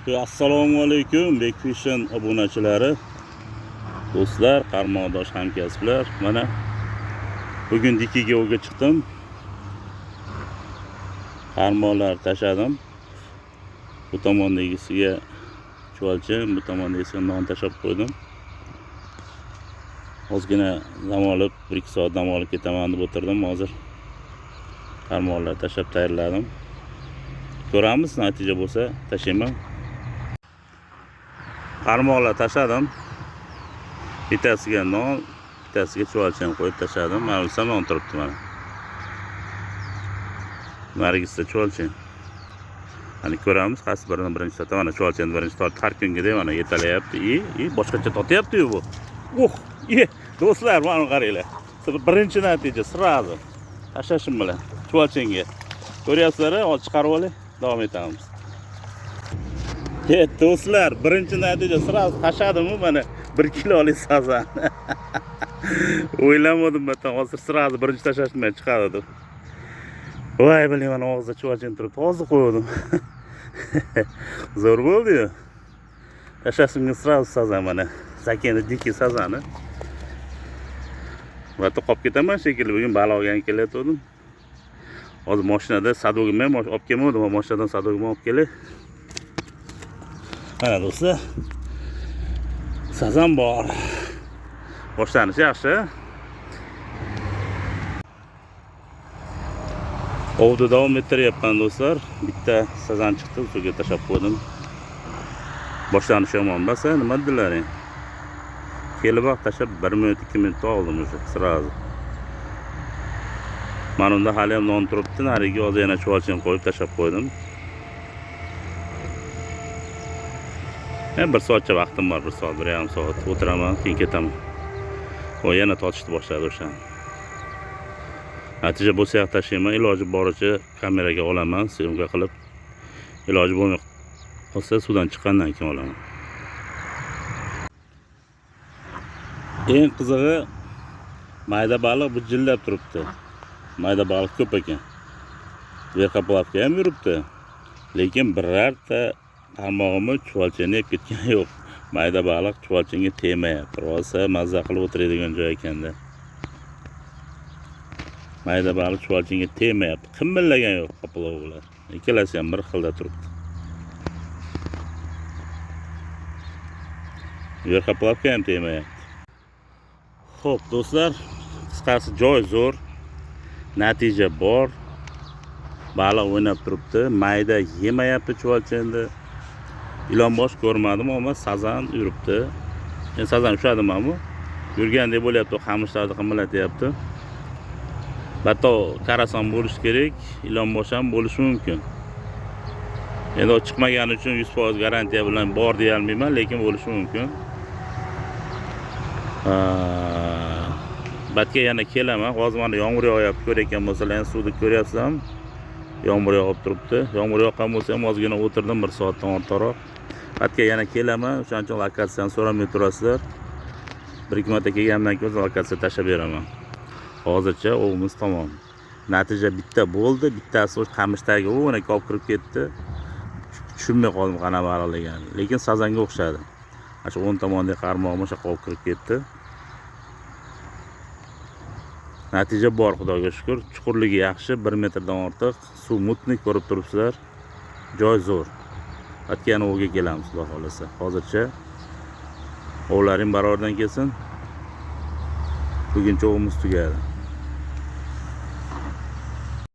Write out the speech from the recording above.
Assalomu alaykum Bekfishing obunachilari, do'stlar, qarmoqdosh hamkasblar. Mana bugun dikiga o'ga chiqdim. Qarmoqlar tashadim. Bu tomondagisiga chuvalchim, bu tomondagisiga non tashab qo'ydim. Ozgina dam olib, 1-2 soat dam olib ketaman deb o'tirdim. Hozir qarmoqlar tashab tayyorladim. Ko'ramiz, natija bo'lsa tashlayman. Qarmoqlar tashadim. Bittasiga non, bittasiga chuvalcham qo'yib tashadim. Mana bu non turibdi mana. Narigisida chuvalcham. Hani ko'ramiz, qaysi birini birinchi totaman. Mana chuvalchani birinchi tortib, har kungidek mana yetalayapti. Boshqacha totyapti-yu bu. Do'stlar, mana qaranglar. Birinchi natija sirazi tashashim bilan chuvalchanga. Ko'ryapsizlar, hozir chiqarib olay, davom etamiz. Do'stlar, birinchi natija sirazi tashadim-ku mana 1 kilolik sazan. O'ylamadim men hozir sirazi birinchi tashashimdan chiqadi deb. Voy, bilmayman, og'zida chuvalcham turibdi. Hozir qo'ydim. Zo'r bo'ldi-yu. Tashashimga sirazi sazan mana. Zakeni diki sazani. Va qolib ketaman shekilli, bugun balo olgan kelayotgandim. Hozir mashinada sadogimni olib kelmadim, mashinadan sadogimni olib kelay. Mana do'stlar, sazan bor. Boshlanish yaxshi. Ovda davom ettiryapman do'stlar. Bitta sazan chiqdi, suvga tashab qo'ydim. Boshlanish yomon emas, nima dedilaring? Kelib tashab 1 minut 2 minut oldim o'sha sirazi. Mana unda hali ham non turibdi, nariga hozir yana chuvalcham qo'yib tashab qo'ydim. 1 soatcha vaqtim bor, 1 soat, 1,5 soat o'tiraman, keyin ketaman. O yana tortishni boshladi o'sha. Natija bo'lsa ham tashlayman, iloji boricha kameraga olaman, syomka qilib. Iloji bo'lmay qolsa suvdan chiqqandan keyin olaman. Eng qizig'i, mayda baliq bijillab turibdi. Mayda baliq ko'p ekan. Verkoplavka ham yuribdi. Lekin birorta qarmog'imni chuvalchani yeb ketgani yo'q. Mayda baliq chuvalchanga tegmayapti. Rosa mazza qilib o'tiradigan joy ekanda. Mayda baliq chuvalchanga tegmayapti. Qimillagan yo'q qoplovlar. Ikkalasi ham bir xilda turibdi. Verkoplavka ham tegmayapti. Xo'p, do'stlar, qisqasi joy zo'r. Natija bor. Baliq o'ynab turibdi. Mayda yemayapti chuvalchanda. Ilonbosh ko'rmadim, ammo sazan yuribdi. Men sazan ushladimmi? Yurgandek bo'lyapti, qamishlarni qimillatyapti. Batto karason bo'lish kerak, ilonbosh ham bo'lishi mumkin. Endi o chiqmagani uchun 100% garantiya bilan bor deya olmayman, lekin bo'lishi mumkin. Batga yana kelaman. Hozir mana yomg'ir yog'yapti, ko'rayotgan bo'lsalaringiz, suvni ko'ryapsizlarmi? Yomg'ir yog'ib turibdi. Yomg'ir yoqqan bo'lsa ham ozgina o'tirdim 1 soatdan ortiqroq. Batga yana kelaman. O'shaning uchun lokatsiyani so'ramay turasizlar. 1-2 marta kelgandan keyin lokatsiya tashab beraman. Hozircha ovimiz tamom. Natija bitta bo'ldi. Bittasi o'sha qamishdagi o'na olib kirib ketdi. Tushunmay qoldim qanaqa baliqligini. Lekin sazanga o'xshadi. Shu 10 tomondagi qarmoqmi o'sha olib kirib ketdi. Natija bor, Xudoga shukr. Chuqurligi yaxshi, 1 metrdan ortiq, suv mutnik ko'rib turibsizlar. Joy zo'r. Batga yana o'ga kelamiz, xudo xolasa. Hozircha ovlaring barobardan kelsin. Buguncha ovimiz tugadi.